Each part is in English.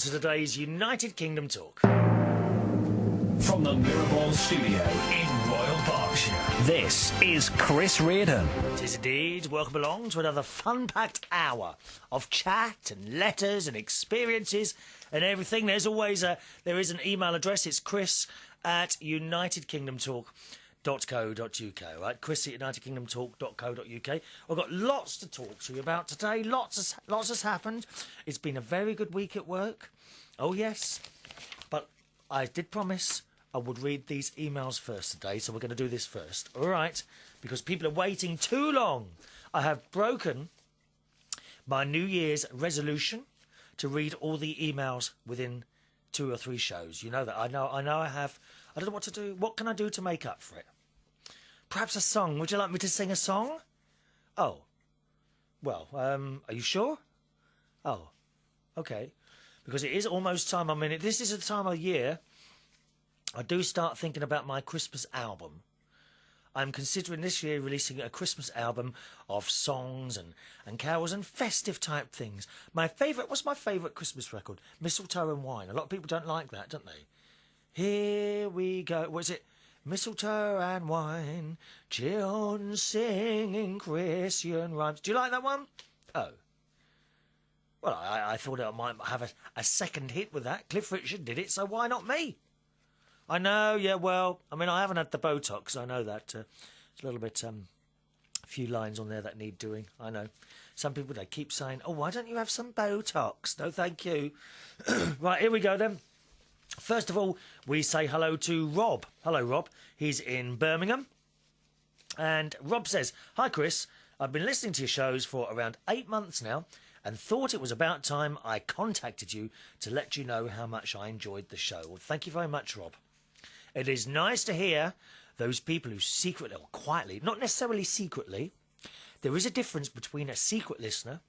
to today's United Kingdom Talk. From the Mirrorball studio in Royal Berkshire, this is Chris Reardon. It is indeed. Welcome along to another fun-packed hour of chat and letters and experiences and everything. There is an email address. It's chris@unitedkingdomtalk.co.uk, right? Chris at unitedkingdomtalk.co.uk. I've got lots to talk to you about today. Lots has happened. It's been a very good week at work. Oh, yes. But I did promise I would read these emails first today, so we're going to do this first. All right? Because people are waiting too long. I have broken my New Year's resolution to read all the emails within 2 or 3 shows. You know that. I know I have. I don't know what to do. What can I do to make up for it? Perhaps a song. Would you like me to sing a song? Oh. Well, are you sure? Oh. Okay. Because it is almost time. I mean, this is a time of year I do start thinking about my Christmas album. I'm considering this year releasing a Christmas album of songs and carols and festive type things. What's my favourite Christmas record? Mistletoe and Wine. A lot of people don't like that, don't they? Here we go. What is it? Mistletoe and wine, children singing Christian rhymes. Do you like that one? Oh. Well, I thought I might have a second hit with that. Cliff Richard did it, so why not me? I know, yeah, well, I mean, I haven't had the Botox, I know that. It's a little bit, a few lines on there that need doing, I know. Some people, they keep saying, oh, why don't you have some Botox? No, thank you. Right, here we go then. First of all, we say hello to Rob. Hello, Rob. He's in Birmingham. And Rob says, hi, Chris. I've been listening to your shows for around 8 months now and thought it was about time I contacted you to let you know how much I enjoyed the show. Well, thank you very much, Rob. It is nice to hear those people who secretly or quietly, not necessarily secretly, there is a difference between a secret listener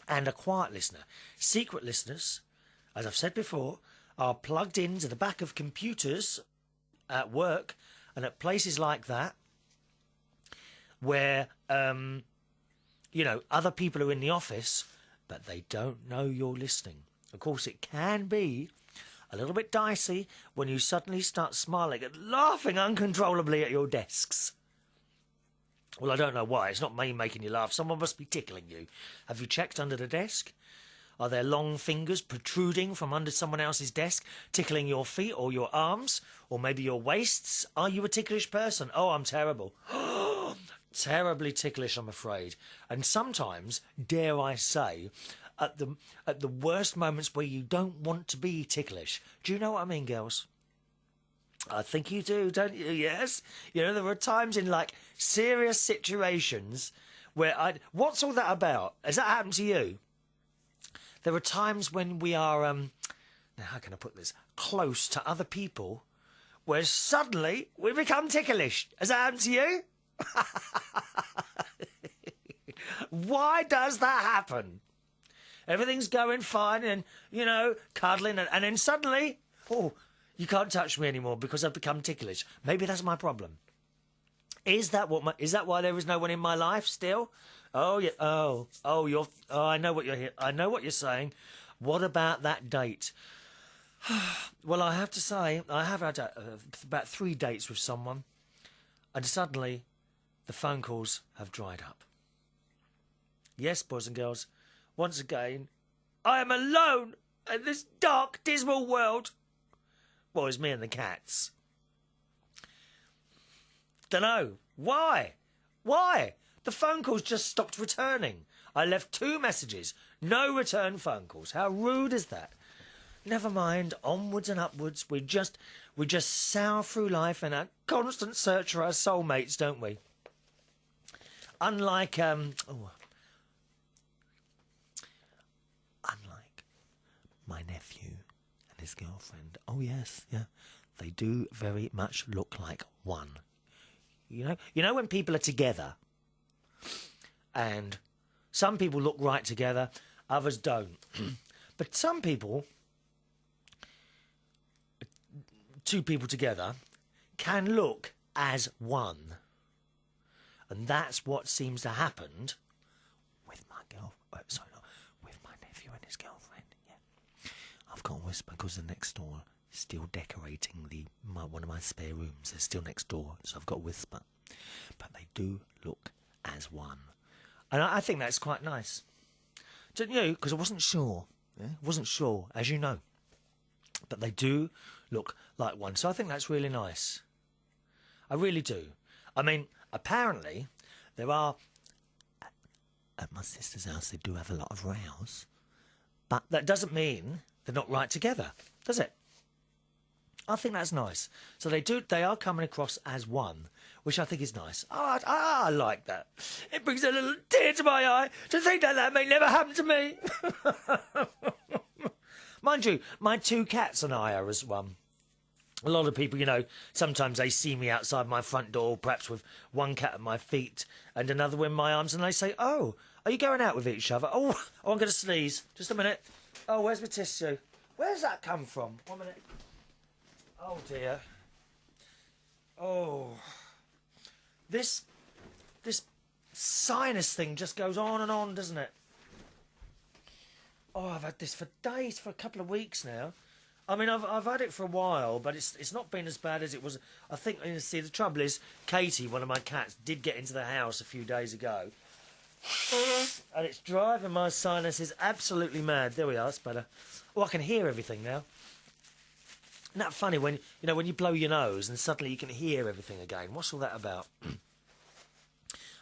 and a quiet listener. Secret listeners, as I've said before, are plugged into the back of computers at work and at places like that where, other people are in the office, but they don't know you're listening. Of course, it can be a little bit dicey when you suddenly start smiling and laughing uncontrollably at your desks. Well, I don't know why. It's not me making you laugh. Someone must be tickling you. Have you checked under the desk? Are there long fingers protruding from under someone else's desk, tickling your feet or your arms, or maybe your waists? Are you a ticklish person? Oh, I'm terrible. Terribly ticklish, I'm afraid. And sometimes, dare I say, at the worst moments where you don't want to be ticklish. Do you know what I mean, girls? I think you do, don't you? Yes. You know, there are times in, serious situations where what's all that about? Has that happened to you? There are times when we are, now how can I put this, close to other people, where suddenly we become ticklish. Has that happened to you? Why does that happen? Everything's going fine and, cuddling, and then suddenly, oh, you can't touch me anymore because I've become ticklish. Maybe that's my problem. Is that why there is no one in my life still? Oh, yeah. Oh, I know what you're saying. What about that date? Well, I have to say, I have had about 3 dates with someone, and suddenly the phone calls have dried up. Yes, boys and girls, once again, I am alone in this dark, dismal world. Well, it's me and the cats. Dunno. Why? The phone calls just stopped returning. I left 2 messages, no return phone calls. How rude is that? Never mind, onwards and upwards. We just sour through life in a constant search for our soulmates, don't we? Unlike my nephew and his girlfriend. Oh yes, yeah, they do very much look like one. You know when people are together, and some people look right together, others don't. But some people, 2 people together, can look as one. And that's what seems to happen with my with my nephew and his girlfriend. Yeah. whisper because they're next door, still decorating one of my spare rooms. They're still next door, so I've got to whisper. But they do look as one. And I think that's quite nice. Didn't you? Because I wasn't sure. Yeah? I wasn't sure, as you know. But they do look like one. So I think that's really nice. I really do. I mean, apparently, there are... At my sister's house, they do have a lot of rows. But that doesn't mean they're not right together, does it? I think that's nice. So they are coming across as one, which I think is nice. I like that. It brings a little tear to my eye to think that may never happen to me. Mind you, my 2 cats and I are as one. A lot of people, sometimes they see me outside my front door, perhaps with one cat at my feet and another in my arms, and they say, "Oh, are you going out with each other?" Oh, I'm going to sneeze. Just a minute. Oh, where's my tissue? Where's that come from? 1 minute. Oh, dear. Oh. This sinus thing just goes on and on, doesn't it? Oh, I've had this for days, for a couple of weeks now. I mean, I've had it for a while, but it's not been as bad as it was. I think, see, the trouble is, Katie, one of my cats, did get into the house a few days ago. And it's driving my sinuses absolutely mad. There we are, it's better. Oh, I can hear everything now. Isn't that funny when you blow your nose and suddenly you can hear everything again? What's all that about?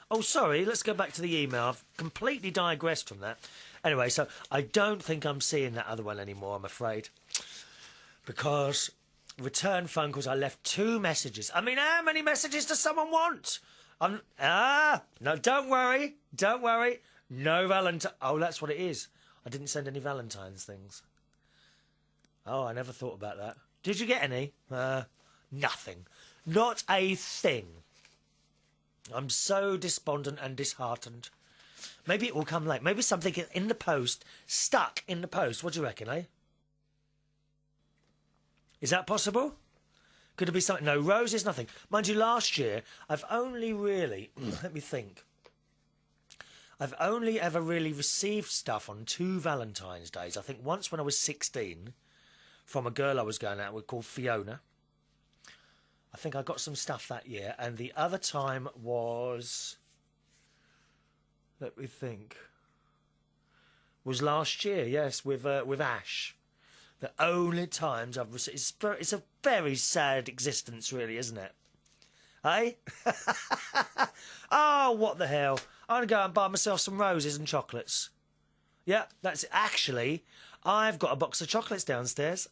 Oh, sorry, let's go back to the email. I've completely digressed from that. Anyway, so I don't think I'm seeing that other one anymore, I'm afraid. Because return phone calls, I left 2 messages. I mean, how many messages does someone want? No, don't worry. No Valentine. Oh, that's what it is. I didn't send any Valentine's things. Oh, I never thought about that. Did you get any? Nothing. Not a thing. I'm so despondent and disheartened. Maybe it will come late. Maybe something in the post, stuck in the post. What do you reckon, eh? Is that possible? Could it be something? No, roses, nothing. Mind you, last year, I've only really... let me think. I've only ever really received stuff on 2 Valentine's Days. I think once when I was 16, from a girl I was going out with called Fiona. I think I got some stuff that year. And the other time was... let me think. Was last year, yes, with Ash. The only times I've received... It's a very sad existence, really, isn't it? Hey? Oh, what the hell. I'm going to go and buy myself some roses and chocolates. Yeah, that's it. Actually, I've got a box of chocolates downstairs.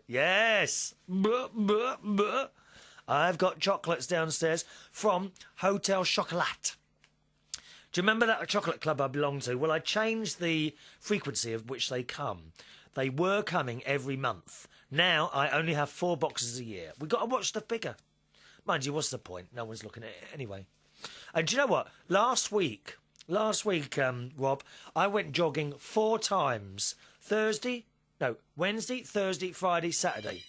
Yes. I've got chocolates downstairs from Hotel Chocolat. Do you remember that chocolate club I belonged to? Well, I changed the frequency of which they come. They were coming every month. Now I only have 4 boxes a year. We've got to watch the figure. Mind you, what's the point? No one's looking at it anyway. And do you know what? Last week, Rob, I went jogging 4 times. Wednesday, Thursday, Friday, Saturday.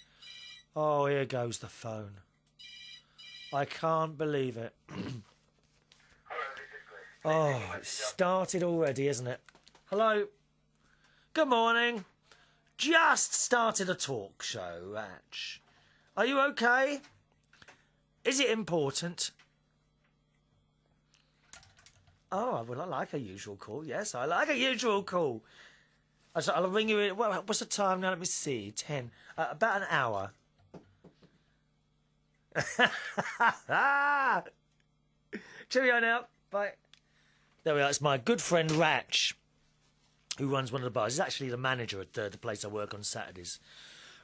Oh, here goes the phone. I can't believe it. Oh, it started already, isn't it? Hello. Good morning. Just started a talk show, Ratch. Are you okay? Is it important? Oh, well, I like a usual call. Yes, I like a usual call. I'll ring you in. What's the time now? Let me see. 10. About an hour. Cheerio now. Bye. There we are. It's my good friend Ratch, who runs one of the bars. He's actually the manager at the place I work on Saturdays.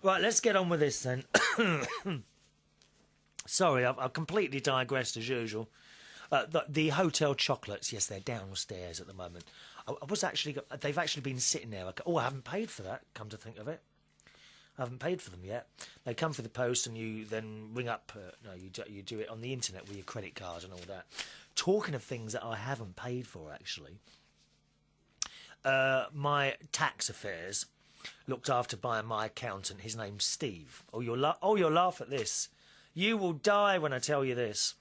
Right, let's get on with this then. Sorry, I've completely digressed as usual. The hotel chocolates, yes, they're downstairs at the moment. They've actually been sitting there. I haven't paid for that, come to think of it. I haven't paid for them yet. They come for the post and you then ring up. You do it on the internet with your credit card and all that. Talking of things that I haven't paid for, actually. My tax affairs looked after by my accountant. His name's Steve. Oh, you'll laugh at this. You will die when I tell you this.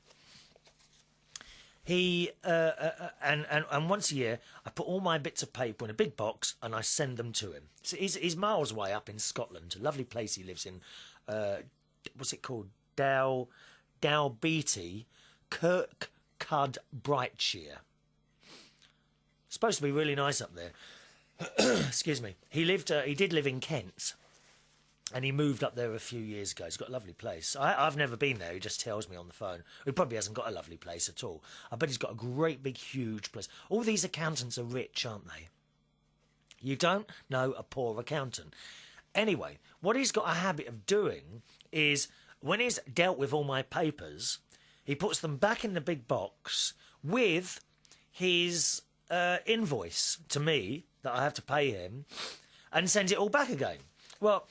And once a year, I put all my bits of paper in a big box and I send them to him. So he's miles away up in Scotland, a lovely place he lives in. What's it called? Dalbeattie, Kirkcudbrightshire. Supposed to be really nice up there. Excuse me. He did live in Kent, and he moved up there a few years ago. He's got a lovely place. I've never been there. He just tells me on the phone. He probably hasn't got a lovely place at all. I bet he's got a great big huge place. All these accountants are rich, aren't they? You don't know a poor accountant. Anyway, what he's got a habit of doing is when he's dealt with all my papers, he puts them back in the big box with his invoice to me that I have to pay him, and sends it all back again. Well,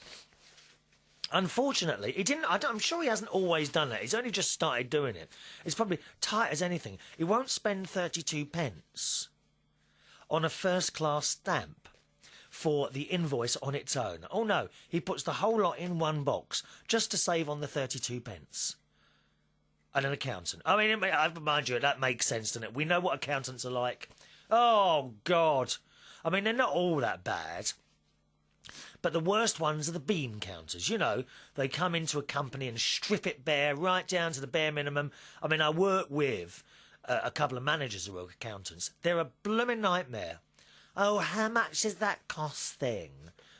unfortunately, he didn't. I'm sure he hasn't always done that. He's only just started doing it. It's probably tight as anything. He won't spend 32 pence on a first-class stamp for the invoice on its own. Oh no, he puts the whole lot in one box just to save on the 32 pence. And an accountant. I mean, mind you, that makes sense, doesn't it? We know what accountants are like. Oh, God. I mean, they're not all that bad. But the worst ones are the bean counters. You know, they come into a company and strip it bare, right down to the bare minimum. I mean, I work with a couple of managers who are accountants. They're a blooming nightmare. Oh, how much does that cost thing?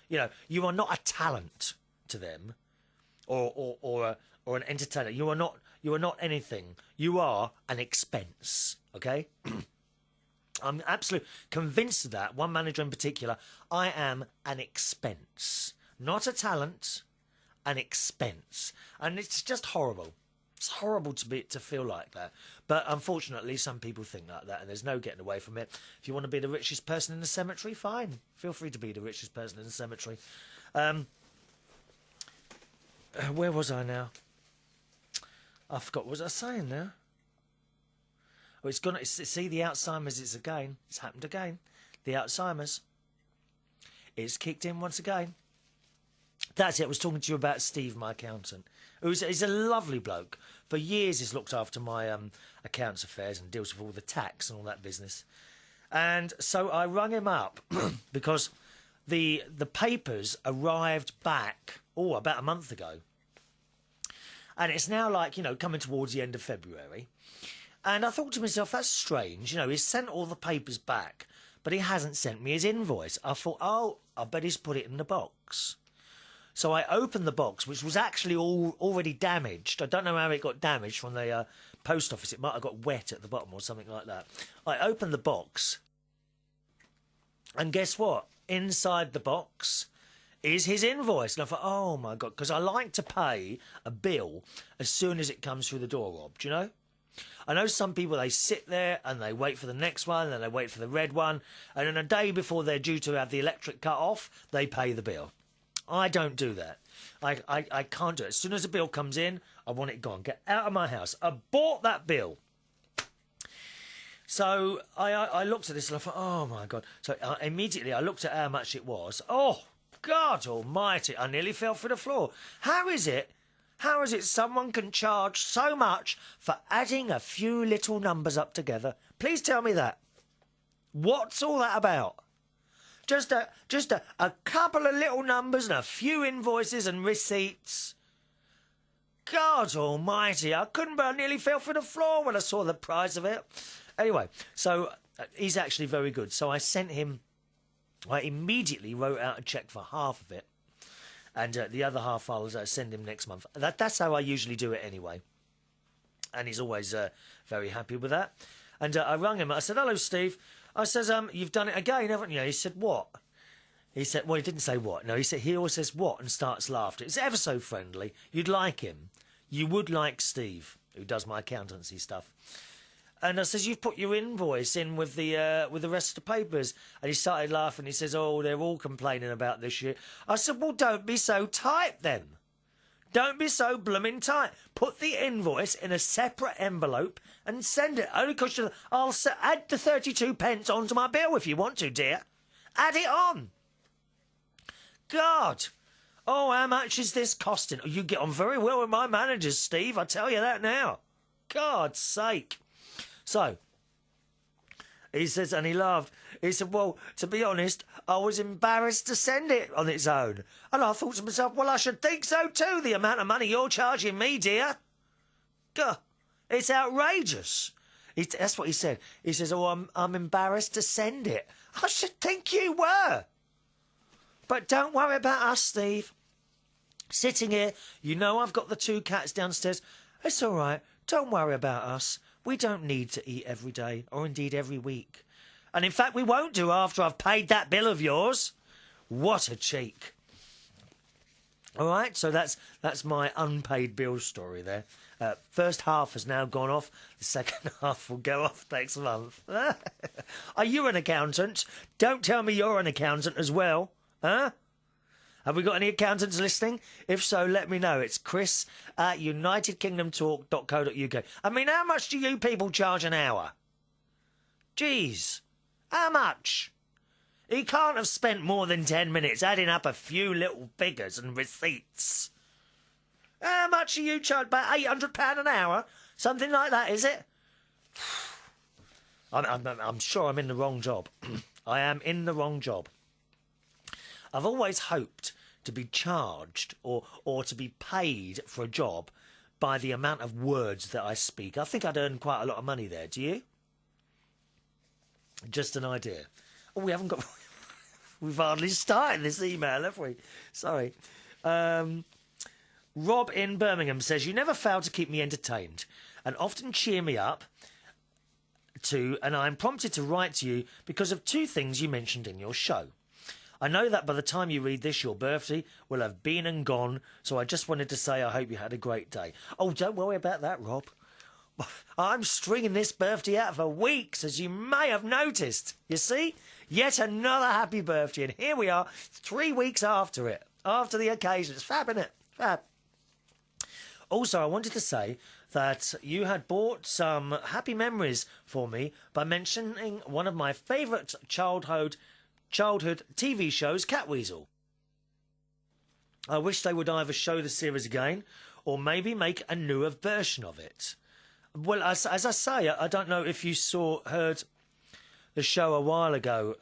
You know, you are not a talent to them, or an entertainer. You are not anything. You are an expense. Okay. I'm absolutely convinced of that. One manager in particular, I am an expense, not a talent, an expense, and it's just horrible. It's horrible to feel like that. But unfortunately, some people think like that, and there's no getting away from it. If you want to be the richest person in the cemetery, fine. Feel free to be the richest person in the cemetery. Where was I now? I forgot what was I saying now. Oh, it's gone. See, the Alzheimer's. It's happened again. The Alzheimer's. It's kicked in once again. That's it. I was talking to you about Steve, my accountant. He's a lovely bloke. For years, he's looked after my accounts affairs and deals with all the tax and all that business. And so I rung him up because the papers arrived back about a month ago, and it's now coming towards the end of February. And I thought to myself, that's strange. He's sent all the papers back, but he hasn't sent me his invoice. I thought, I bet he's put it in the box. So I opened the box, which was actually already damaged. I don't know how it got damaged from the post office. It might have got wet at the bottom or something like that. I opened the box, and guess what? Inside the box is his invoice. And I thought, oh, my God, because I like to pay a bill as soon as it comes through the door, Rob, do you know? I know some people, they sit there and they wait for the next one, and then they wait for the red one, and then a day before they're due to have the electric cut off, they pay the bill. I don't do that. I can't do it. As soon as the bill comes in, I want it gone. Get out of my house. I bought that bill. So I looked at this and I thought, oh, my God. So immediately I looked at how much it was. Oh, God almighty. I nearly fell through the floor. How is it someone can charge so much for adding a few little numbers up together? Please tell me that. What's all that about? Just a couple of little numbers and a few invoices and receipts. God almighty, I nearly fell through the floor when I saw the price of it. Anyway, so he's actually very good. So I immediately wrote out a cheque for half of it. And the other half I'll send him next month. That's how I usually do it anyway. And he's always very happy with that. And I rang him. I said, hello, Steve. I says, you've done it again, haven't you? He said, what? He said, well, he didn't say what. No, he always says what and starts laughing. It's ever so friendly. You'd like him. You would like Steve, who does my accountancy stuff. And I says, you've put your invoice in with the rest of the papers. And he started laughing. He says, oh, they're all complaining about this year. I said, well, don't be so tight then. Don't be so blooming tight. Put the invoice in a separate envelope and send it. Only because I'll add the 32 pence onto my bill if you want to, dear. Add it on. God. Oh, how much is this costing? Oh, you get on very well with my managers, Steve. I tell you that now. God's sake. So, He says, and he laughed. He said, well, to be honest, I was embarrassed to send it on its own. And I thought to myself, well, I should think so too, the amount of money you're charging me, dear. Gah, it's outrageous. That's what he said. He says, oh, I'm embarrassed to send it. I should think you were. But don't worry about us, Steve. Sitting here, you know I've got the 2 cats downstairs. It's all right. Don't worry about us. We don't need to eat every day, or indeed every week. And in fact, we won't do after I've paid that bill of yours. What a cheek. All right, so that's my unpaid bill story there. First half has now gone off. The second half will go off next month. Are you an accountant? Don't tell me you're an accountant as well. Huh? Have we got any accountants listening? If so, let me know. It's Chris at unitedkingdomtalk.co.uk. I mean, how much do you people charge an hour? Jeez. How much? He can't have spent more than 10 minutes adding up a few little figures and receipts. How much are you charged? About £800 an hour? Something like that, is it? I'm sure I'm in the wrong job. I am in the wrong job. I've always hoped to be charged or to be paid for a job by the amount of words that I speak. I think I'd earn quite a lot of money there. Do you? Just an idea. Oh, we haven't got... We've hardly started this email, have we? Sorry. Rob in Birmingham says, you never fail to keep me entertained and often cheer me up too, and I'm prompted to write to you because of 2 things you mentioned in your show. I know that by the time you read this, your birthday will have been and gone, so I just wanted to say I hope you had a great day. Oh, don't worry about that, Rob. I'm stringing this birthday out for weeks, as you may have noticed. You see? Yet another happy birthday, and here we are, 3 weeks after it, after the occasion. It's fab, isn't it? Fab. Also, I wanted to say that you had bought some happy memories for me by mentioning one of my favourite childhood TV shows, Catweasel. I wish they would either show the series again or maybe make a newer version of it. Well, as I say, I don't know if you heard the show a while ago,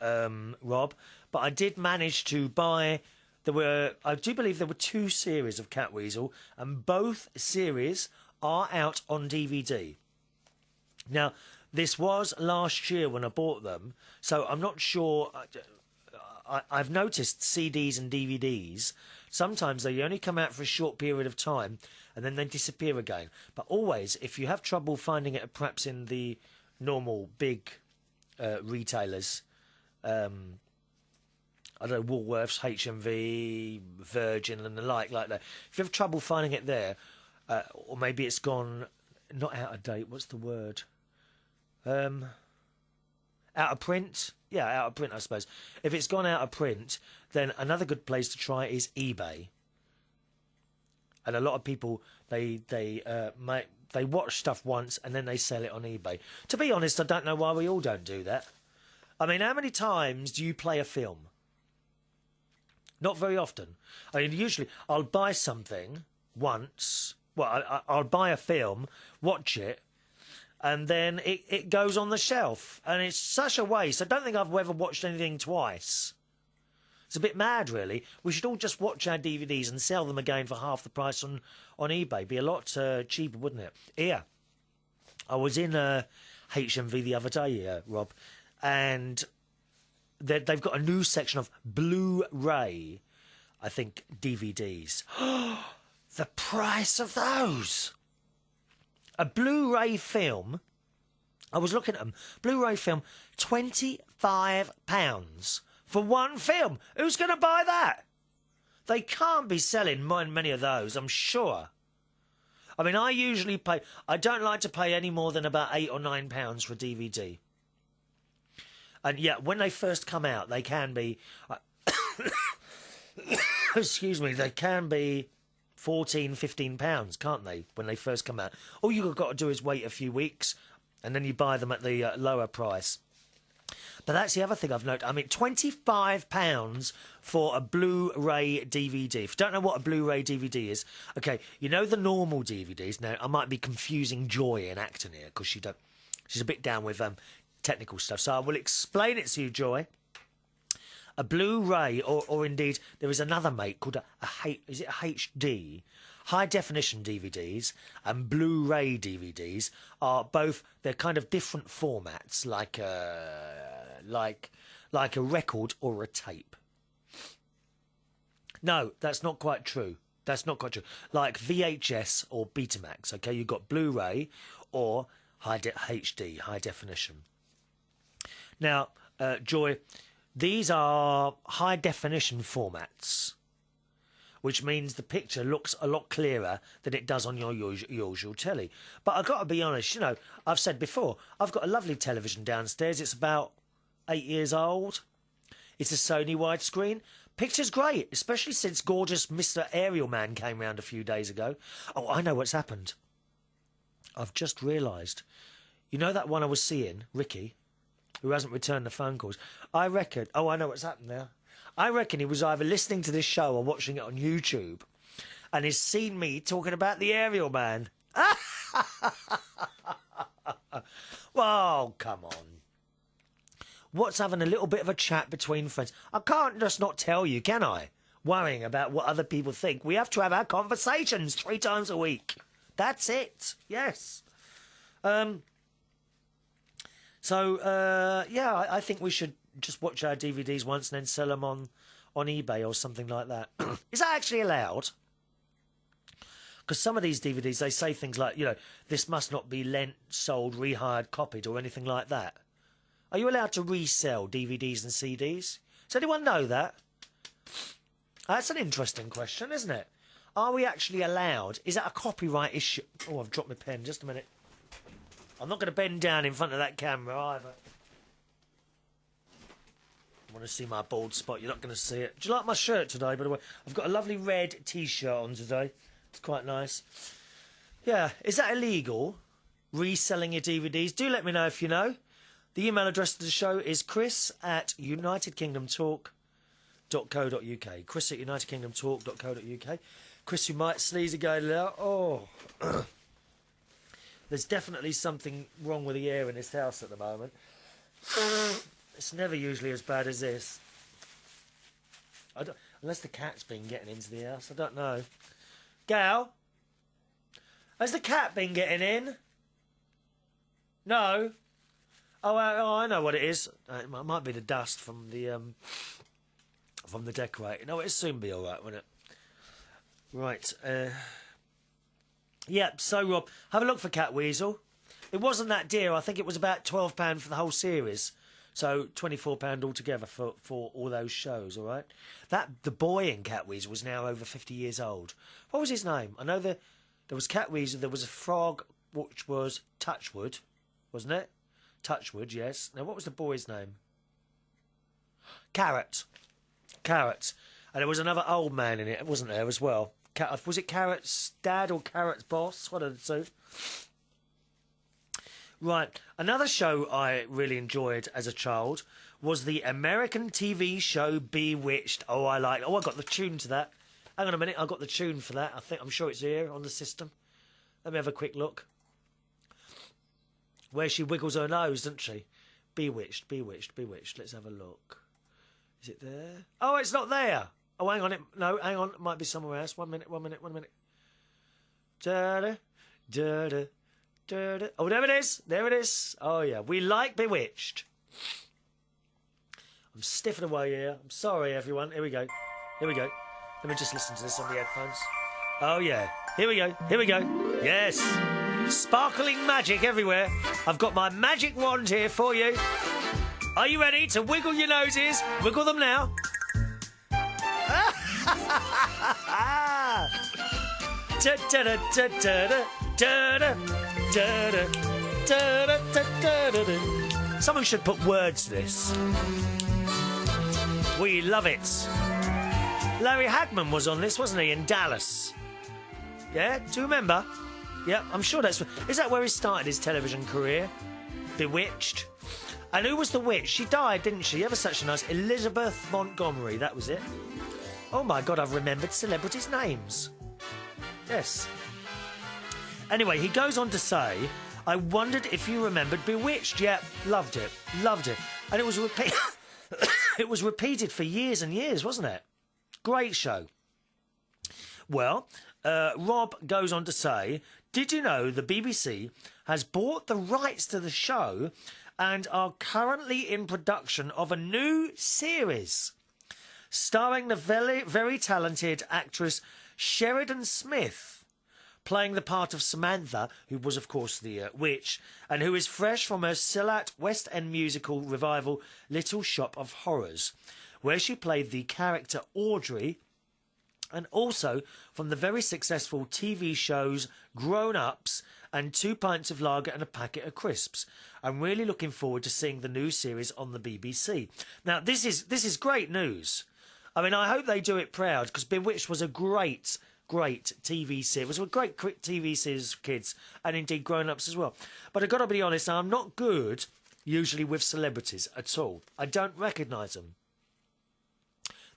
Rob, but I did manage to buy... I do believe there were 2 series of Catweasel, and both series are out on DVD. Now, this was last year when I bought them, so I'm not sure... I've noticed CDs and DVDs, sometimes they only come out for a short period of time and then they disappear again. But always, if you have trouble finding it perhaps in the normal big retailers, I don't know, Woolworths, HMV, Virgin and the like that. If you have trouble finding it there, or maybe it's gone, not out of date, what's the word? Out of print? Yeah, out of print, I suppose. If it's gone out of print, then another good place to try is eBay. And a lot of people, they watch stuff once and then they sell it on eBay. To be honest, I don't know why we all don't do that. I mean, how many times do you play a film? Not very often. I mean, usually I'll buy something once. Well, I'll buy a film, watch it, and then it goes on the shelf. And it's such a waste. I don't think I've ever watched anything twice. It's a bit mad, really. We should all just watch our DVDs and sell them again for half the price on eBay. Be a lot cheaper, wouldn't it? Yeah. I was in HMV the other day, Rob, and they've got a new section of Blu-ray, I think, DVDs. The price of those! A Blu-ray film, I was looking at them, Blu-ray film, £25 for one film. Who's going to buy that? They can't be selling many of those, I'm sure. I mean, I usually pay... I don't like to pay any more than about £8 or £9 for a DVD. And, yeah, when they first come out, they can be... excuse me, they can be £14, £15, can't they, when they first come out? All you've got to do is wait a few weeks, and then you buy them at the lower price. But that's the other thing I've noted. I mean, £25 for a Blu-ray DVD. If you don't know what a Blu-ray DVD is, okay, you know the normal DVDs. Now, I might be confusing Joy and Acton here because she's a bit down with technical stuff. So I will explain it to you, Joy. A Blu-ray, or indeed, there is another make called is it a HD? High definition DVDs and Blu-ray DVDs are both, they're kind of different formats, like a record or a tape. No, that's not quite true. That's not quite true. Like VHS or Betamax, okay? You've got Blu-ray or HD, high definition. Now, Joy, these are high definition formats, which means the picture looks a lot clearer than it does on your usual telly. But I've got to be honest, you know, I've said before, I've got a lovely television downstairs. It's about 8 years old. It's a Sony widescreen. Picture's great, especially since gorgeous Mr. Aerial Man came round a few days ago. Oh, I know what's happened. I've just realised. You know that one I was seeing, Ricky, who hasn't returned the phone calls? I reckon... Oh, I know what's happened now. I reckon he was either listening to this show or watching it on YouTube and has seen me talking about the Aerial Man. Well, come on. What's having a little bit of a chat between friends? I can't just not tell you, can I? Worrying about what other people think. We have to have our conversations 3 times a week. That's it. Yes. Yeah, I think we should just watch our DVDs once and then sell them on eBay or something like that. Is that actually allowed? Because some of these DVDs, they say things like, you know, this must not be lent, sold, rehired, copied or anything like that. Are you allowed to resell DVDs and CDs? Does anyone know that? That's an interesting question, isn't it? Are we actually allowed? Is that a copyright issue? Oh, I've dropped my pen. Just a minute. I'm not going to bend down in front of that camera either. I want to see my bald spot. You're not going to see it. Do you like my shirt today, by the way? I've got a lovely red T-shirt on today. It's quite nice. Yeah, is that illegal? Reselling your DVDs? Do let me know if you know. The email address to the show is chris@unitedkingdomtalk.co.uk. chris@unitedkingdomtalk.co.uk. Chris, you might sneeze again now. Oh. There's definitely something wrong with the air in this house at the moment. It's never usually as bad as this. Unless the cat's been getting into the house. I don't know. Gal? Has the cat been getting in? No? Oh, I know what it is. It might be the dust from the decorating. No, it'll soon be all right, won't it? Right. Yeah, so, Rob, have a look for Catweasel. It wasn't that dear. I think it was about £12 for the whole series. So, £24 altogether for all those shows, all right? The boy in Catweasel was now over 50 years old. What was his name? I know there was Catweasel. There was a frog, which was Touchwood, wasn't it? Touchwood, yes. Now, what was the boy's name? Carrot. And there was another old man in it, wasn't there, as well? Was it Carrot's dad or Carrot's boss? One of the two. Right. Another show I really enjoyed as a child was the American TV show Bewitched. Oh, I got the tune to that. Hang on a minute. I got the tune for that. I'm sure it's here on the system. Let me have a quick look. Where she wiggles her nose, doesn't she? Bewitched. Let's have a look. Is it there? Oh, it's not there. Oh, hang on. No, hang on. It might be somewhere else. One minute. Da-da, da-da, da-da. Oh, there it is. Oh, yeah. We like Bewitched. I'm stiffing away here. I'm sorry, everyone. Here we go. Let me just listen to this on the headphones. Oh, yeah. Here we go. Yes. Sparkling magic everywhere. I've got my magic wand here for you. Are you ready to wiggle your noses? Wiggle them now. Someone should put words to this. We love it. Larry Hagman was on this, wasn't he, in Dallas? Yeah, do you remember? Yeah, I'm sure is that where he started his television career? Bewitched. And who was the witch? She died, didn't she? Ever such a nice Elizabeth Montgomery, that was it. Oh my God, I've remembered celebrities' names. Yes. Anyway, he goes on to say, I wondered if you remembered Bewitched. Yeah, loved it. Loved it. And it was it was repeated for years and years, wasn't it? Great show. Well, Rob goes on to say, did you know the BBC has bought the rights to the show and are currently in production of a new series starring the very talented actress Sheridan Smith, playing the part of Samantha, who was, of course, the witch, and who is fresh from her Sillat West End musical revival Little Shop of Horrors, where she played the character Audrey, and also from the very successful TV shows Grown Ups and 2 pints of lager and a packet of crisps. I'm really looking forward to seeing the new series on the BBC. Now, this is great news. I mean, I hope they do it proud, because Bewitched was a great TV series. It was a great TV series for kids, and indeed Grown Ups as well. But I've got to be honest, I'm not good usually with celebrities at all. I don't recognise them.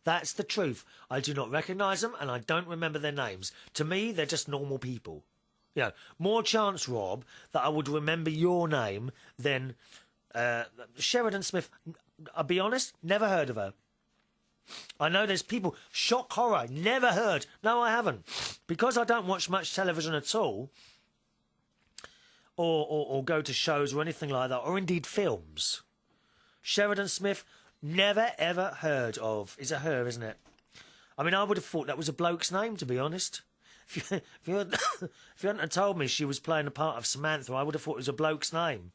That's the truth. I do not recognise them, and I don't remember their names. To me, they're just normal people. You know, more chance, Rob, that I would remember your name than Sheridan Smith. I'll be honest, never heard of her. I know there's people, shock horror, never heard. No, I haven't. Because I don't watch much television at all, or go to shows or anything like that, or indeed films. Sheridan Smith, never ever heard of. It's a her, isn't it? I mean, I would have thought that was a bloke's name, to be honest. If you hadn't told me she was playing the part of Samantha, I would have thought it was a bloke's name.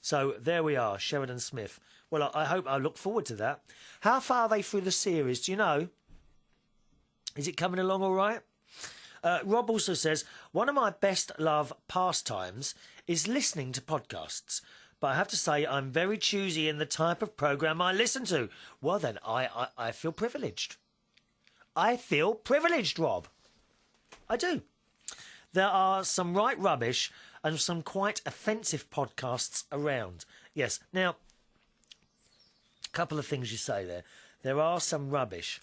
So there we are, Sheridan Smith. Well, I look forward to that. How far are they through the series? Do you know? Is it coming along all right? Rob also says, one of my best love pastimes is listening to podcasts. But I have to say, I'm very choosy in the type of programme I listen to. Well, then, I feel privileged. I feel privileged, Rob. I do. There are some right rubbish and some quite offensive podcasts around. Yes. Now, a couple of things you say there. There are some rubbish.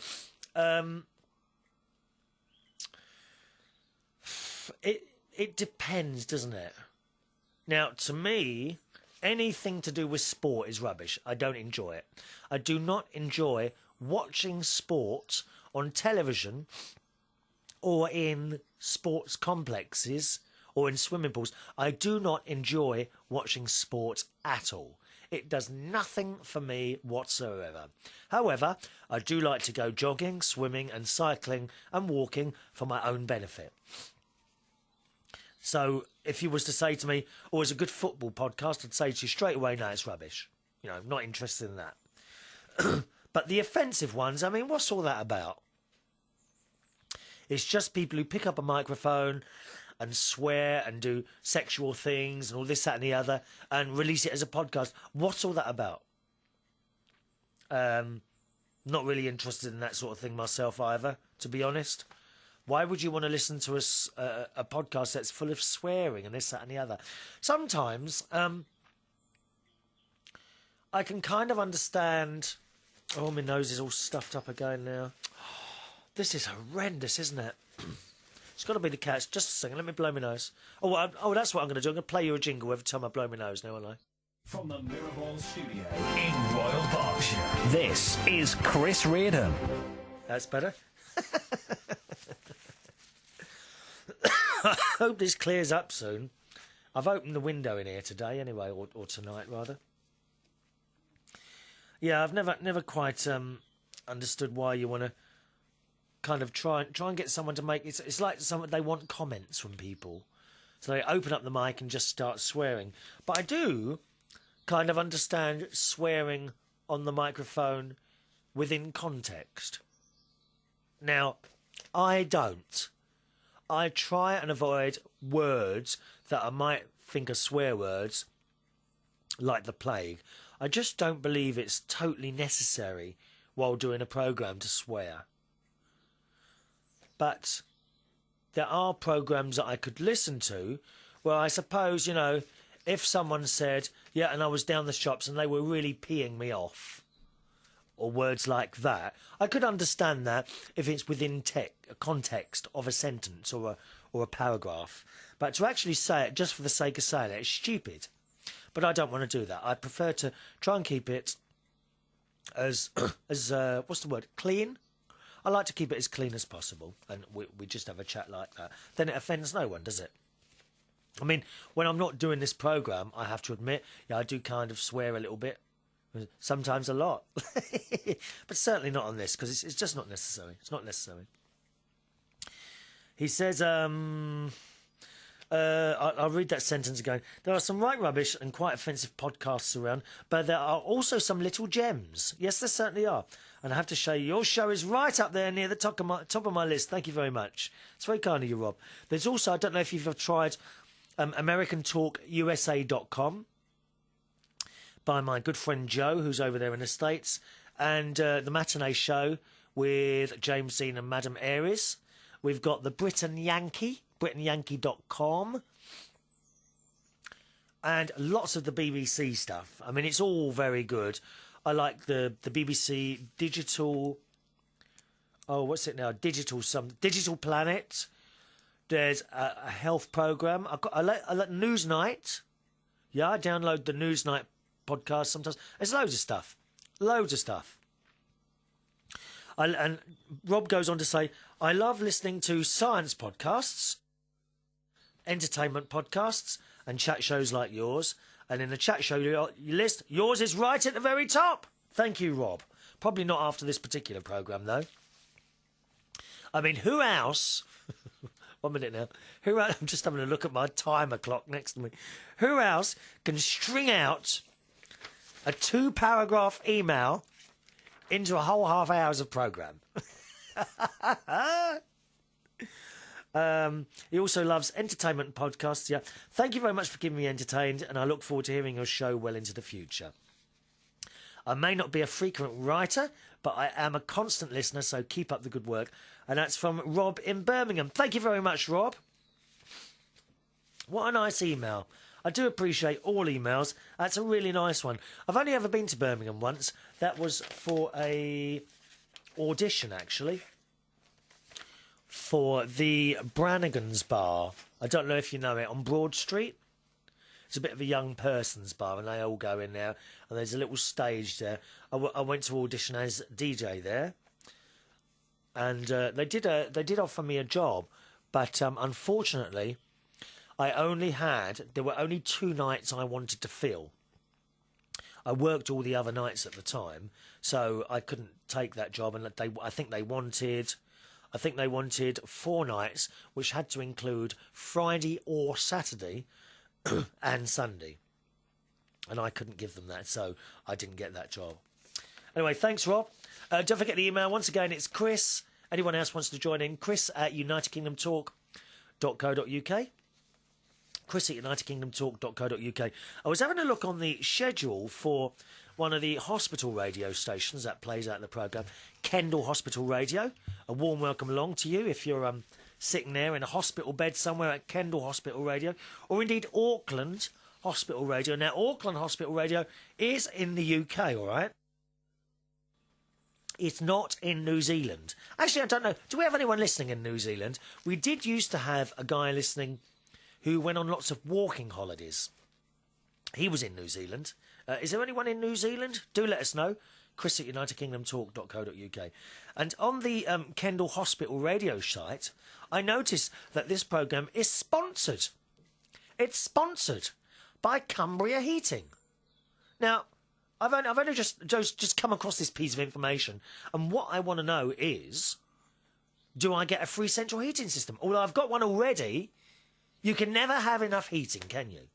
It depends, doesn't it? Now, to me, anything to do with sport is rubbish. I don't enjoy it. I do not enjoy watching sport on television or in sports complexes or in swimming pools. I do not enjoy watching sport at all. It does nothing for me whatsoever. However, I do like to go jogging, swimming and cycling and walking for my own benefit. So if you was to say to me, oh, it's a good football podcast, I'd say to you straight away, no, it's rubbish. You know, I'm not interested in that. But the offensive ones, I mean, what's all that about? It's just people who pick up a microphone and swear and do sexual things and all this, that and the other and release it as a podcast. What's all that about? Not really interested in that sort of thing myself either, to be honest. Why would you want to listen to a podcast that's full of swearing and this, that and the other? Sometimes I can kind of understand... Oh, my nose is all stuffed up again now. This is horrendous, isn't it? It's got to be the cats. Just a second, let me blow my nose. Oh, that's what I'm going to do. I'm going to play you a jingle every time I blow my nose now, won't I? From the Mirrorball studio in Royal Berkshire, this is Chris Reardon. That's better. I hope this clears up soon. I've opened the window in here today anyway, or tonight rather. Yeah, I've never quite understood why you want to kind of try and get someone to make... It's like they want comments from people. So they open up the mic and just start swearing. But I do kind of understand swearing on the microphone within context. Now, I don't. I try and avoid words that I might think are swear words, like the plague. I just don't believe it's totally necessary while doing a programme to swear. But there are programmes that I could listen to where I suppose, you know, if someone said, yeah, and I was down the shops and they were really peeing me off, or words like that. I could understand that if it's within context of a sentence or a paragraph. But to actually say it just for the sake of saying it is stupid. But I don't want to do that. I prefer to try and keep it as what's the word? Clean. I like to keep it as clean as possible, and we just have a chat like that. Then it offends no one, does it? I mean, when I'm not doing this programme, I have to admit, yeah, I do kind of swear a little bit. Sometimes a lot. But certainly not on this, because it's just not necessary. It's not necessary. He says, I'll read that sentence again. There are some right rubbish and quite offensive podcasts around, but there are also some little gems. Yes, there certainly are. And I have to show you, your show is right up there near the top of my list. Thank you very much. It's very kind of you, Rob. There's also, I don't know if you've tried AmericanTalkUSA.com by my good friend Joe, who's over there in the States, and the Matinee Show with James Dean and Madam Aries. We've got the Britain Yankee, BritainYankee.com, and lots of the BBC stuff. I mean, it's all very good. I like the BBC Digital... Oh, what's it now? Digital Planet. There's a health programme. I like Newsnight. Yeah, I download the Newsnight podcast sometimes. There's loads of stuff. Loads of stuff. And Rob goes on to say, I love listening to science podcasts, entertainment podcasts, and chat shows like yours. And in the chat show list, yours is right at the very top. Thank you, Rob. Probably not after this particular programme, though. I mean, who else... 1 minute now. I'm just having a look at my timer clock next to me. Who else can string out a 2-paragraph email into a whole half hours of programme? He also loves entertainment podcasts. Yeah, thank you very much for keeping me entertained, and I look forward to hearing your show well into the future. I may not be a frequent writer, but I am a constant listener, so keep up the good work. And that's from Rob in Birmingham. Thank you very much, Rob. What a nice email. I do appreciate all emails. That's a really nice one. I've only ever been to Birmingham once. That was for a audition, actually, for the Brannigan's Bar. I don't know if you know it, on Broad Street. It's a bit of a young person's bar, and they all go in there, and there's a little stage there. I went to audition as DJ there, and they did offer me a job, but unfortunately, there were only 2 nights I wanted to fill. I worked all the other nights at the time, so I couldn't take that job, and I think they wanted 4 nights, which had to include Friday or Saturday and Sunday. And I couldn't give them that, so I didn't get that job. Anyway, thanks, Rob. Don't forget the email. Once again, it's Chris. Anyone else wants to join in, Chris at UnitedKingdomTalk.co.uk. Chris at UnitedKingdomTalk.co.uk. I was having a look on the schedule for one of the hospital radio stations that plays out the programme, Kendal Hospital Radio. A warm welcome along to you if you're sitting there in a hospital bed somewhere at Kendal Hospital Radio, or indeed Auckland Hospital Radio. Now, Auckland Hospital Radio is in the UK, all right? It's not in New Zealand. Actually, I don't know. Do we have anyone listening in New Zealand? We did used to have a guy listening who went on lots of walking holidays. He was in New Zealand. Is there anyone in New Zealand? Do let us know. Chris at UnitedKingdomTalk.co.uk. And on the Kendal Hospital radio site, I noticed that this programme is sponsored. It's sponsored by Cumbria Heating. Now, I've only just come across this piece of information, and what I want to know is, do I get a free central heating system? Although I've got one already, you can never have enough heating, can you?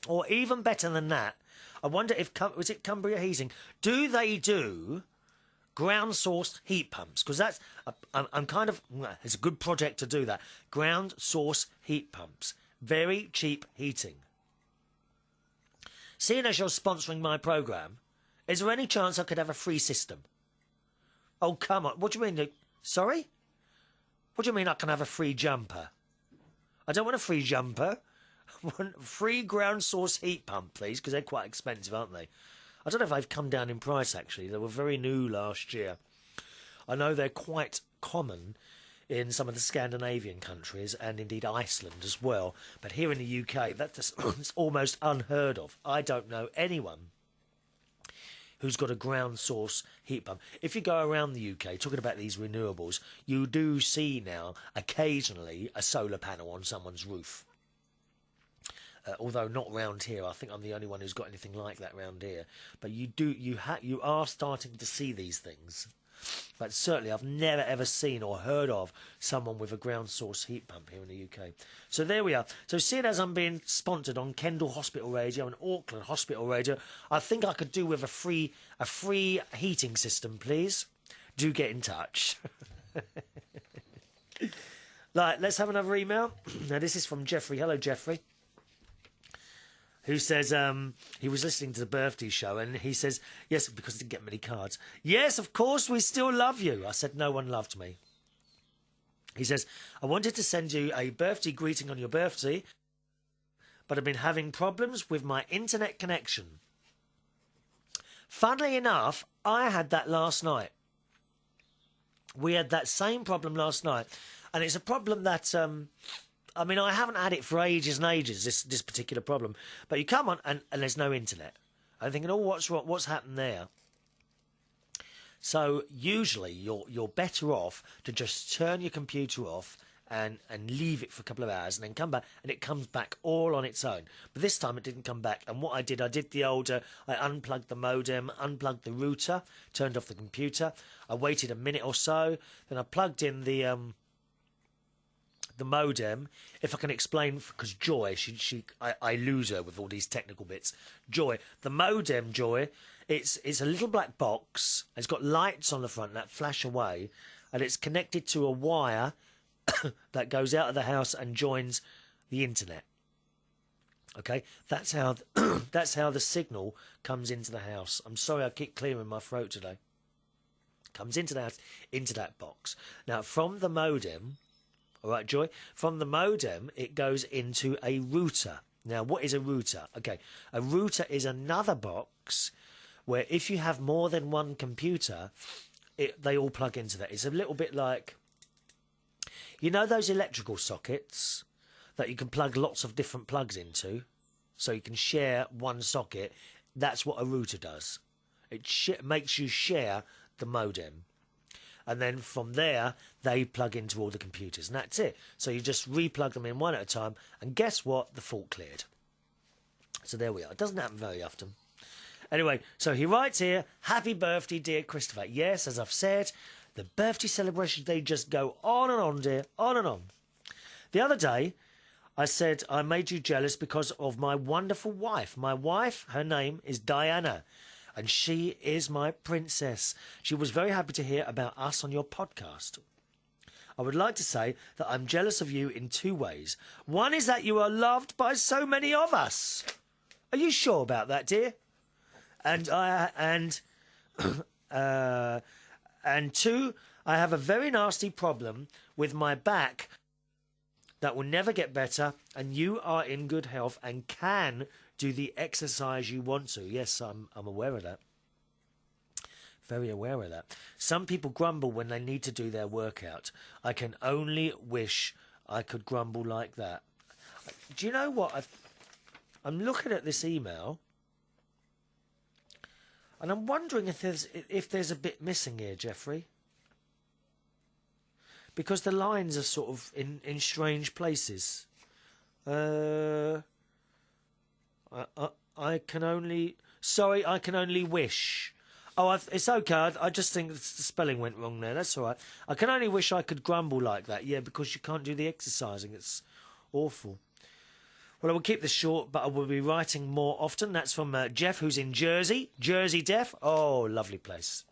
Or even better than that, I wonder if, was it Cumbria Heating, do they do ground source heat pumps? Because that's, I'm kind of, it's a good project to do that. Ground source heat pumps. Very cheap heating. Seeing as you're sponsoring my programme, is there any chance I could have a free system? Oh, come on. What do you mean, Luke? Sorry? What do you mean I can have a free jumper? I don't want a free jumper. I want a free ground source heat pump, please, because they're quite expensive, aren't they? I don't know if they've come down in price, actually. They were very new last year. I know they're quite common in some of the Scandinavian countries and indeed Iceland as well. But here in the UK, that's it's almost unheard of. I don't know anyone who's got a ground source heat pump. If you go around the UK talking about these renewables, you do see now occasionally a solar panel on someone's roof. Although not round here. I think I'm the only one who's got anything like that round here. But you are starting to see these things. But certainly I've never ever seen or heard of someone with a ground source heat pump here in the UK. So there we are. So seeing as I'm being sponsored on Kendal Hospital Radio and Auckland Hospital Radio, I think I could do with a free heating system, please. Do get in touch. Right, let's have another email. Now this is from Jeffrey. Hello, Jeffrey. Who says he was listening to the birthday show and he says, yes, because he didn't get many cards. Yes, of course, we still love you. I said no one loved me. He says, I wanted to send you a birthday greeting on your birthday, but I've been having problems with my internet connection. Funnily enough, I had that last night. We had that same problem last night. And it's a problem that... I mean, I haven't had it for ages and ages, this particular problem. But you come on and there's no internet. I'm thinking, oh, what's wrong? What's happened there? So usually you're better off to just turn your computer off and leave it for a couple of hours and then come back, and it comes back all on its own. But this time it didn't come back. And what I did the old, I unplugged the modem, unplugged the router, turned off the computer. I waited a minute or so. Then I plugged in the modem. If I can explain, because Joy, I lose her with all these technical bits. Joy, the modem, Joy, it's a little black box. It's got lights on the front that flash away, and it's connected to a wire that goes out of the house and joins the internet. Okay, that's how the signal comes into the house. I'm sorry, I keep clearing my throat today. Comes into the house, into that box. Now, from the modem. All right, Joy. From the modem, it goes into a router. Now, what is a router? Okay, a router is another box where if you have more than one computer, they all plug into that. It's a little bit like, you know those electrical sockets that you can plug lots of different plugs into, so you can share one socket? That's what a router does. It makes you share the modem. And then from there, they plug into all the computers. And that's it. So you just replug them in one at a time. And guess what? The fault cleared. So there we are. It doesn't happen very often. Anyway, so he writes here, happy birthday, dear Christopher. Yes, as I've said, the birthday celebrations, they just go on and on, dear. On and on. The other day, I said I made you jealous because of my wonderful wife. My wife, her name is Diana. And she is my princess. She was very happy to hear about us on your podcast. I would like to say that I'm jealous of you in two ways. One is that you are loved by so many of us. Are you sure about that, dear? And two, I have a very nasty problem with my back that will never get better, and you are in good health and can do the exercise you want to. Yes, I'm aware of that. Very aware of that. Some people grumble when they need to do their workout. I can only wish I could grumble like that. Do you know what? I'm looking at this email, and I'm wondering if there's a bit missing here, Jeffrey. Because the lines are sort of in strange places. I can only wish. Oh, it's okay. I just think the spelling went wrong there. That's all right. I can only wish I could grumble like that. Yeah, because you can't do the exercising. It's awful. Well, I will keep this short, but I will be writing more often. That's from Jeff, who's in Jersey. Jersey, Jeff. Oh, lovely place.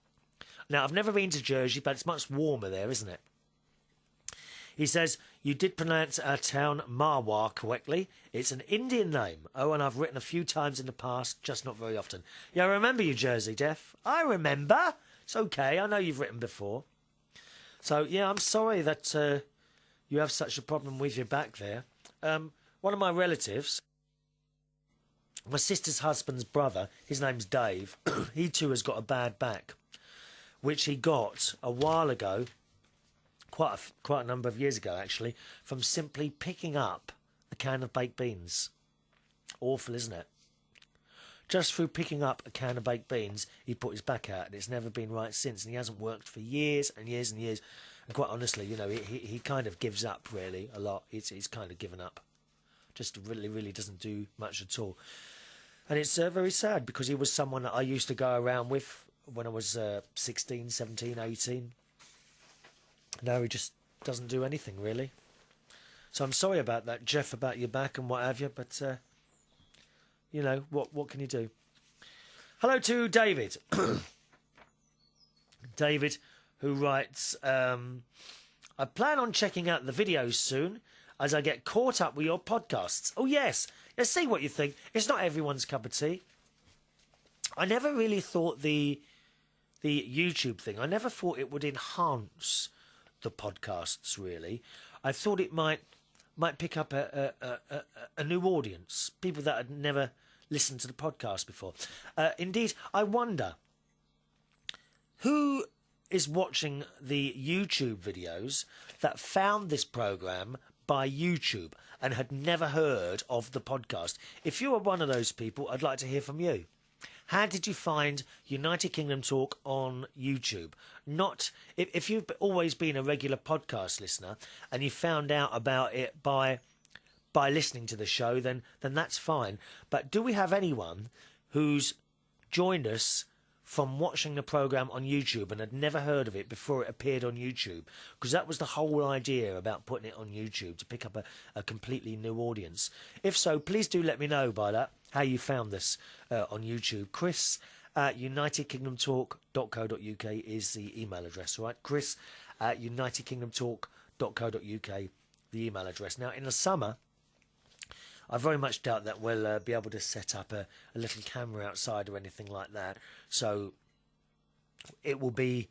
Now, I've never been to Jersey, but it's much warmer there, isn't it? He says, you did pronounce our town Marwar correctly. It's an Indian name. Oh, and I've written a few times in the past, just not very often. Yeah, I remember you, Jersey, Jeff. I remember. It's okay. I know you've written before. So, yeah, I'm sorry that you have such a problem with your back there. One of my relatives My sister's husband's brother, his name's Dave, he too has got a bad back, which he got a while ago, quite a number of years ago actually, from simply picking up a can of baked beans. Awful, isn't it? Just through picking up a can of baked beans, he put his back out, and it's never been right since, and he hasn't worked for years and years and years. And quite honestly, you know, he kind of gives up, really, a lot. He's kind of given up. Just really doesn't do much at all. And it's very sad, because he was someone that I used to go around with when I was 16, 17, 18. Now he just doesn't do anything, really. So I'm sorry about that, Jeff, about your back and what have you, but, you know, what can you do? Hello to David. David, who writes, I plan on checking out the videos soon as I get caught up with your podcasts. Oh, yes. Let's see what you think. It's not everyone's cup of tea. I never really thought the YouTube thing, I never thought it would enhance the podcasts, really. I thought it might pick up a new audience, people that had never listened to the podcast before. Indeed, I wonder who is watching the YouTube videos that found this programme by YouTube and had never heard of the podcast. If you are one of those people, I'd like to hear from you. How did you find United Kingdom Talk on YouTube? Not if you've always been a regular podcast listener and you found out about it by listening to the show, then that's fine. But do we have anyone who's joined us from watching the programme on YouTube and had never heard of it before it appeared on YouTube? Because that was the whole idea about putting it on YouTube, to pick up a completely new audience. If so, please do let me know by that, how you found this on YouTube. Chris at unitedkingdomtalk.co.uk is the email address, all right? Chris at unitedkingdomtalk.co.uk, the email address. Now, in the summer, I very much doubt that we'll be able to set up a little camera outside or anything like that. So it will be,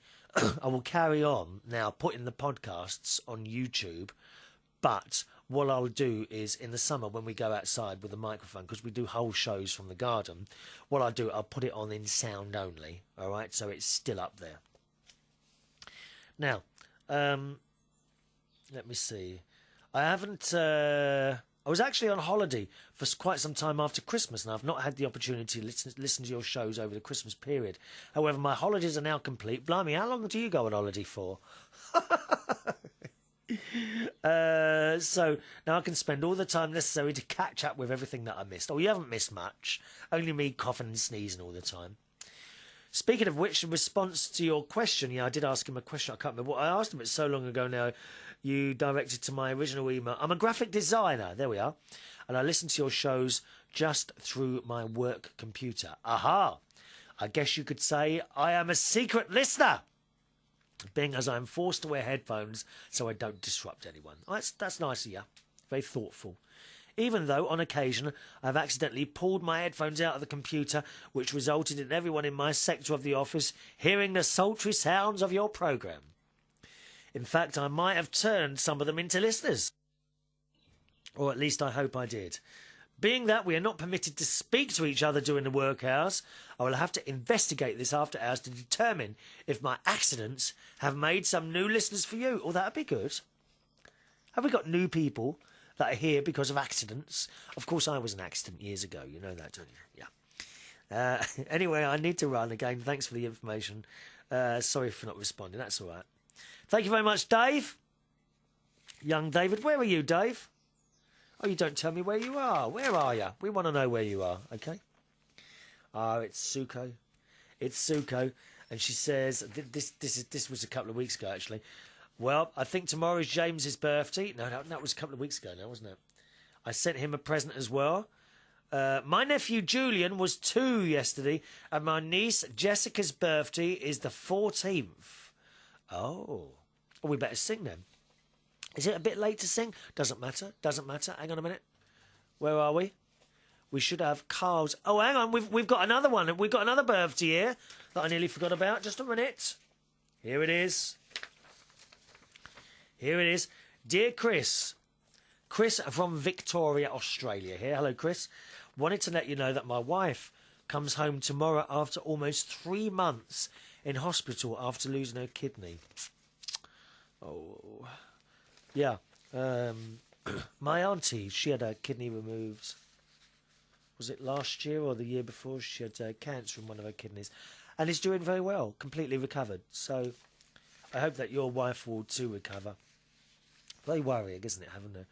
I will carry on now putting the podcasts on YouTube, but what I'll do is in the summer when we go outside with a microphone, because we do whole shows from the garden, what I'll do, I'll put it on in sound only, all right? So it's still up there. Now, let me see. I haven't... I was actually on holiday for quite some time after Christmas, and I've not had the opportunity to listen to your shows over the Christmas period. However, my holidays are now complete. Blimey, how long do you go on holiday for? So now I can spend all the time necessary to catch up with everything that I missed. Oh, you haven't missed much. Only me coughing and sneezing all the time. Speaking of which, in response to your question, yeah, I did ask him a question. I can't remember what I asked him. It's so long ago now. You directed to my original email. I'm a graphic designer. There we are. And I listen to your shows just through my work computer. Aha! I guess you could say I am a secret listener, being as I'm forced to wear headphones so I don't disrupt anyone. Oh, that's nice of you. Very thoughtful. Even though, on occasion, I've accidentally pulled my headphones out of the computer, which resulted in everyone in my sector of the office hearing the sultry sounds of your programme. In fact, I might have turned some of them into listeners. Or at least I hope I did. Being that we are not permitted to speak to each other during the work hours, I will have to investigate this after hours to determine if my accidents have made some new listeners for you. Oh, that would be good. Have we got new people that are here because of accidents? Of course, I was an accident years ago. You know that, don't you? Yeah. Anyway, I need to run again. Thanks for the information. Sorry for not responding. That's all right. Thank you very much, Dave. Young David. Where are you, Dave? Oh, you don't tell me where you are. Where are you? We want to know where you are, okay? Oh, it's Suko. It's Suko. And she says, this was a couple of weeks ago, actually. Well, I think tomorrow is James's birthday. No, that was a couple of weeks ago now, wasn't it? I sent him a present as well. My nephew Julian was 2 yesterday, and my niece Jessica's birthday is the 14th. Oh, well, we better sing then. Is it a bit late to sing? Doesn't matter. Doesn't matter. Hang on a minute. Where are we? We should have Carl's. Oh, hang on. We've got another one. We've got another birthday here that I nearly forgot about. Just a minute. Here it is. Here it is. Dear Chris. Chris from Victoria, Australia here. Hello, Chris. Wanted to let you know that my wife comes home tomorrow after almost 3 months in hospital after losing her kidney. Oh, yeah. My auntie, she had her kidney removed. Was it last year or the year before? She had cancer in one of her kidneys. And is doing very well, completely recovered. So I hope that your wife will too recover. Very worrying, isn't it, having an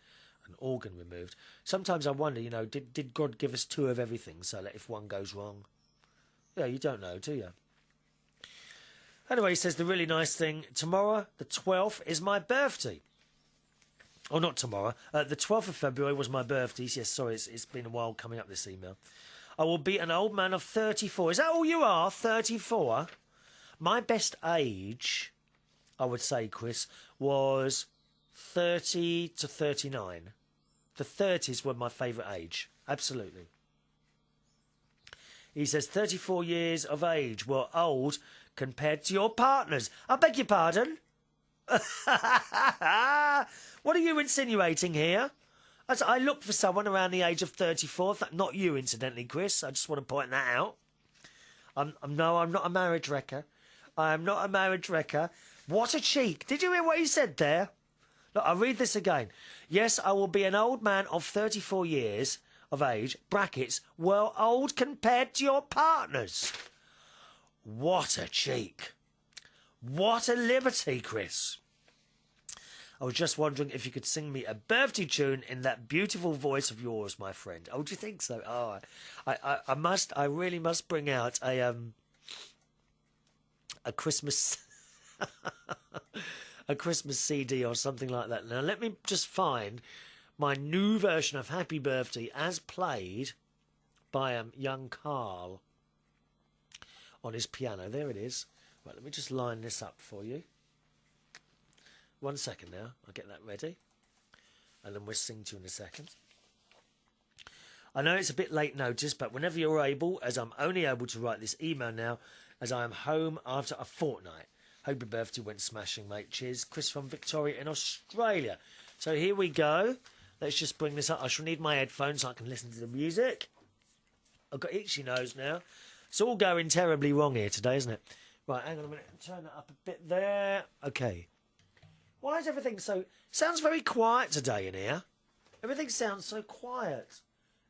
organ removed? Sometimes I wonder, you know, did God give us 2 of everything so that if one goes wrong? Yeah, you don't know, do you? Anyway, he says the really nice thing, tomorrow, the 12th, is my birthday. Oh, not tomorrow. The 12th of February was my birthday. Yes, sorry, it's been a while coming up this email. I will be an old man of 34. Is that all you are, 34? My best age, I would say, Chris, was 30 to 39. The 30s were my favourite age. Absolutely. He says 34 years of age were old compared to your partners. I beg your pardon? What are you insinuating here? I look for someone around the age of 34. Not you, incidentally, Chris. I just want to point that out. I'm not a marriage wrecker. I am not a marriage wrecker. What a cheek. Did you hear what he said there? Look, I'll read this again. Yes, I will be an old man of 34 years of age, brackets, well, old compared to your partners. What a cheek. What a liberty, Chris. I was just wondering if you could sing me a birthday tune in that beautiful voice of yours, my friend. Oh, do you think so? Oh, I really must bring out a Christmas a Christmas CD or something like that. Now, let me just find my new version of Happy Birthday as played by young Carl on his piano. There it is. Right, let me just line this up for you. 1 second now. I'll get that ready. And then we'll sing to you in a second. I know it's a bit late notice, but whenever you're able, as I'm only able to write this email now, as I am home after a fortnight. Hope your birthday went smashing, mate. Cheers. Chris from Victoria in Australia. So here we go. Let's just bring this up. I shall need my headphones so I can listen to the music. I've got itchy nose now. It's all going terribly wrong here today, isn't it? Right, hang on a minute. Turn that up a bit there. Okay. Why is everything so... Sounds very quiet today in here. Everything sounds so quiet.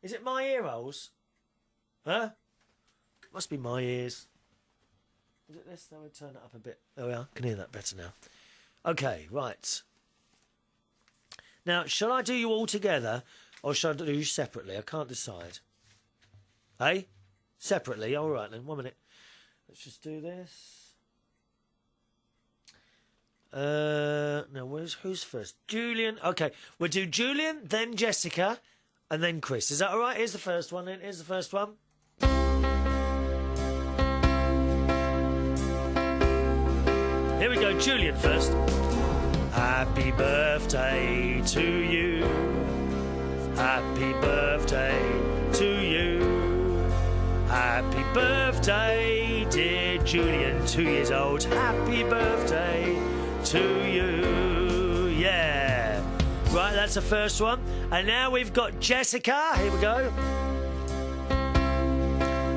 Is it my ear holes? Huh? Must be my ears. Is it this? Then we turn it up a bit. There we are. Can hear that better now. Okay, right. Now, shall I do you all together or shall I do you separately? I can't decide. Hey? Separately? All right then. 1 minute. Let's just do this. Now, who's first? Julian. Okay, we'll do Julian, then Jessica, and then Chris. Is that all right? Here's the first one then. Here's the first one. Here we go, Julian first. Happy birthday to you. Happy birthday to you. Happy birthday, dear Julian, 2 years old. Happy birthday to you. Yeah. Right, that's the first one. And now we've got Jessica. Here we go.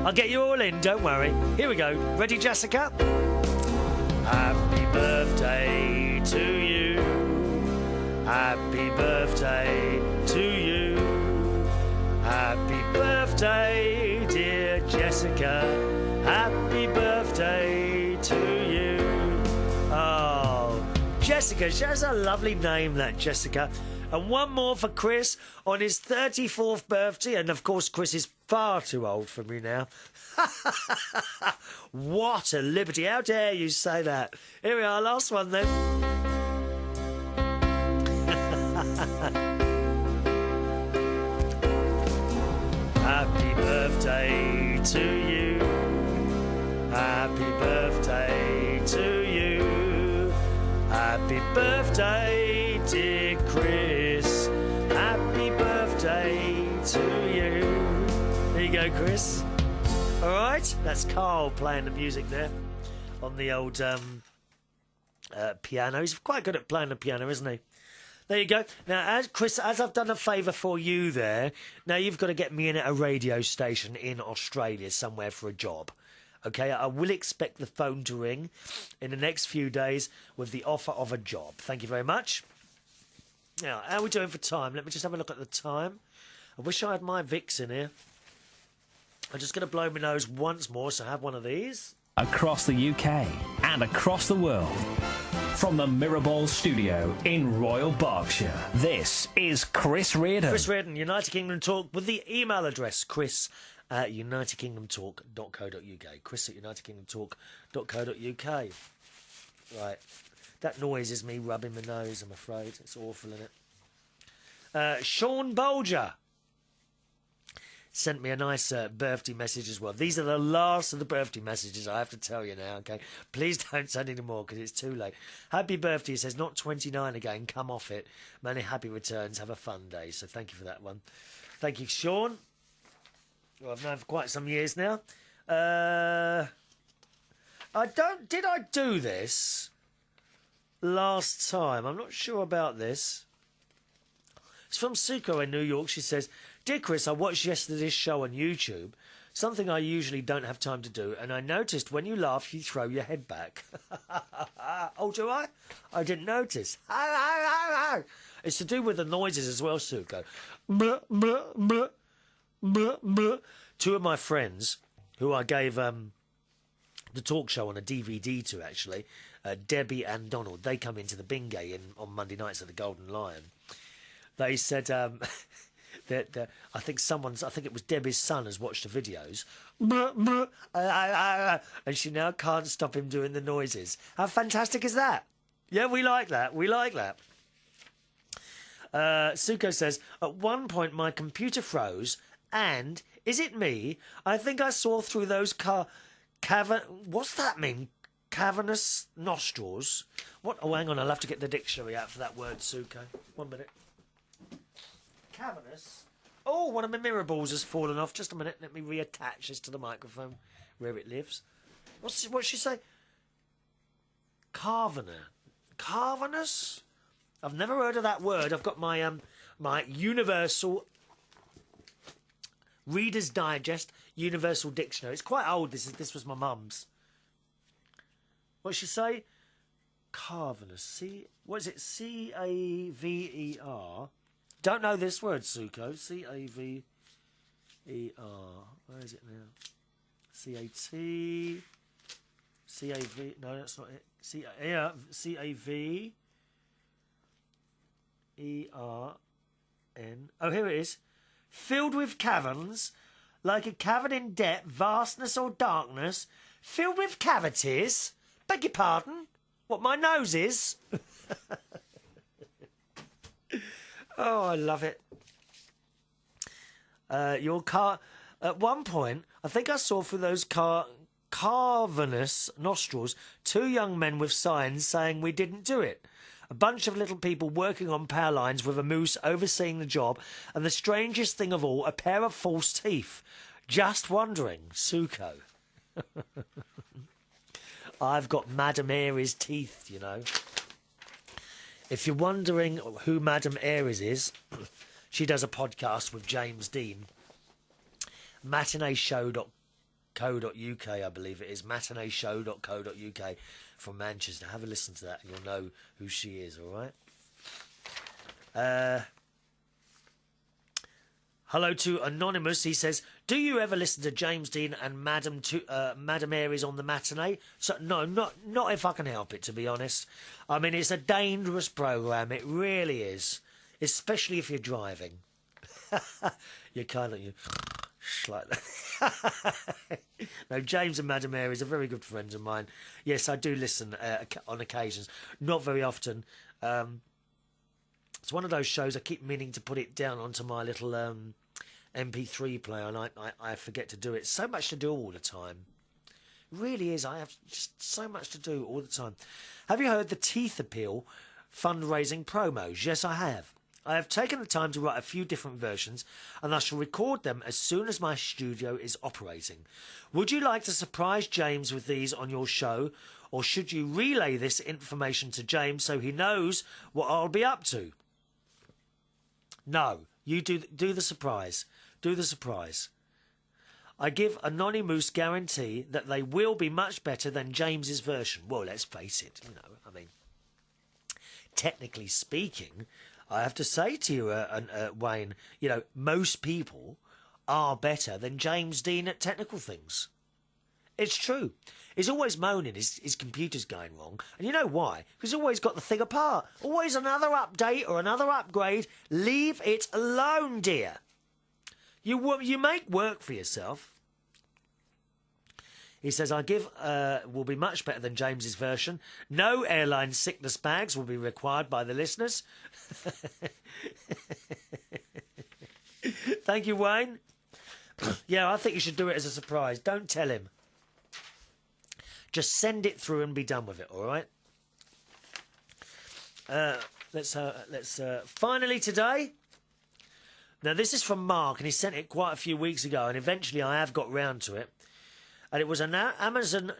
I'll get you all in, don't worry. Here we go. Ready, Jessica? Happy birthday to you. Happy birthday to you. Happy birthday, dear Jessica. Happy birthday to you. Oh, Jessica, she has a lovely name, that Jessica. And one more for Chris on his 34th birthday. And, of course, Chris is far too old for me now. What a liberty. How dare you say that? Here we are, last one then. Happy birthday to you. Happy birthday to you. Happy birthday, dear Chris. Happy birthday to you. There you go, Chris. All right, that's Carl playing the music there on the old piano. He's quite good at playing the piano, isn't he? There you go. Now, Chris, as I've done a favour for you there, now you've got to get me in at a radio station in Australia somewhere for a job. Okay, I will expect the phone to ring in the next few days with the offer of a job. Thank you very much. Now, how are we doing for time? Let me just have a look at the time. I wish I had my Vicks in here. I'm just going to blow my nose once more, so have one of these. Across the UK and across the world. From the Mirrorball studio in Royal Berkshire, this is Chris Reardon. Chris Reardon, United Kingdom Talk, with the email address chris@unitedkingdomtalk.co.uk. chris@unitedkingdomtalk.co.uk. Right. That noise is me rubbing my nose, I'm afraid. It's awful, isn't it? Sean Bolger sent me a nice birthday message as well. These are the last of the birthday messages, I have to tell you now, okay? Please don't send any more because it's too late. Happy birthday, it says, not 29 again, come off it. Many happy returns, have a fun day. So thank you for that one. Thank you, Sean. Well, I've known for quite some years now. Did I do this last time? I'm not sure about this. It's from Suko in New York. She says, Dear Chris, I watched yesterday's show on YouTube, something I usually don't have time to do, and I noticed when you laugh, you throw your head back. Oh, do I? I didn't notice. It's to do with the noises as well, Suko. Blah, blah, blah, blah, blah. Two of my friends, who I gave the talk show on a DVD to, actually, Debbie and Donald, they come into the Bingay on Monday nights at the Golden Lion. They said... that I think it was Debbie's son has watched the videos, and she now can't stop him doing the noises. How fantastic is that? Yeah, we like that. We like that. Suko says, at one point my computer froze, and, is it me? I think I saw through those what's that mean? Cavernous nostrils? What? Oh, hang on, I'll have to get the dictionary out for that word, Suko. 1 minute. Cavernous. Oh, one of my mirror balls has fallen off. Just a minute. Let me reattach this to the microphone where it lives. What's she say? Cavernous? I've never heard of that word. I've got my my Universal Reader's Digest Universal Dictionary. It's quite old. This was my mum's. What's she say? Cavernous. What is it? C-A-V-E-R. Don't know this word, Suko. C-A-V-E-R. Where is it now? C-A-T... C-A-V... No, that's not it. C-A-V-E-R-N... Oh, here it is. Filled with caverns, like a cavern in depth, vastness or darkness, filled with cavities. Beg your pardon? What, my nose is? Oh, I love it. Your car... At one point, I think I saw through those cavernous nostrils 2 young men with signs saying we didn't do it. A bunch of little people working on power lines with a moose overseeing the job. And the strangest thing of all, a pair of false teeth. Just wondering, Suko. I've got Madame Aries teeth, you know. If you're wondering who Madame Aries is, she does a podcast with James Dean. Matineeshow.co.uk, I believe it is. Matineeshow.co.uk from Manchester. Have a listen to that and you'll know who she is, all right? Hello to Anonymous. He says, do you ever listen to James Dean and Madame Aries on the matinee? So, no, not if I can help it, to be honest. I mean, it's a dangerous programme. It really is. Especially if you're driving. You kind of... like that. No, James and Madame Aries are very good friends of mine. Yes, I do listen on occasions. Not very often. It's one of those shows I keep meaning to put it down onto my little MP3 player, and I forget to do it. So much to do all the time. It really is. I have just so much to do all the time. Have you heard the Teeth Appeal fundraising promos? Yes, I have. I have taken the time to write a few different versions, and I shall record them as soon as my studio is operating. Would you like to surprise James with these on your show, or should you relay this information to James so he knows what I'll be up to? No, you do the surprise. Do the surprise. I give Anonymous guarantee that they will be much better than James's version. Well, let's face it, I mean, technically speaking, I have to say to you, Wayne, most people are better than James Dean at technical things. It's true. He's always moaning his computer's going wrong. And you know why? Because he's always got the thing apart. Always another update or another upgrade. Leave it alone, dear. You make work for yourself. He says, I give will be much better than James's version. No airline sickness bags will be required by the listeners. Thank you, Wayne. Yeah, I think you should do it as a surprise. Don't tell him. Just send it through and be done with it, all right? Let's finally today. Now, this is from Mark, and he sent it quite a few weeks ago, and eventually I have got round to it. And it was an Amazon.com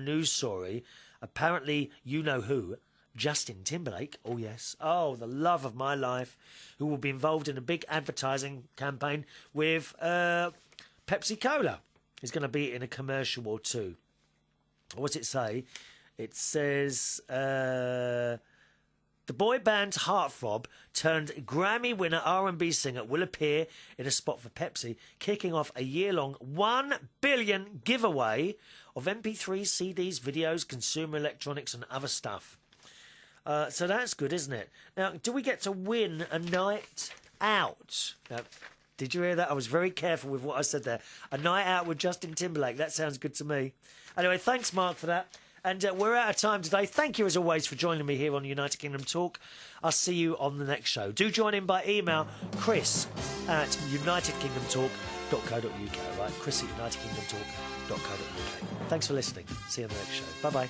news story. Apparently, you know who, Justin Timberlake, oh yes, oh, the love of my life, who will be involved in a big advertising campaign with Pepsi Cola. He's going to be in a commercial or two. What's it say? It says, the boy band Heartthrob turned Grammy winner R&B singer will appear in a spot for Pepsi, kicking off a year-long 1 billion giveaway of MP3s, CDs, videos, consumer electronics and other stuff. So that's good, isn't it? Now, do we get to win a night out? Now, did you hear that? I was very careful with what I said there. A night out with Justin Timberlake. That sounds good to me. Anyway, thanks, Mark, for that. And we're out of time today. Thank you, as always, for joining me here on United Kingdom Talk. I'll see you on the next show. Do join in by email, chris@unitedkingdomtalk.co.uk. Right, chris@unitedkingdomtalk.co.uk. Thanks for listening. See you on the next show. Bye-bye.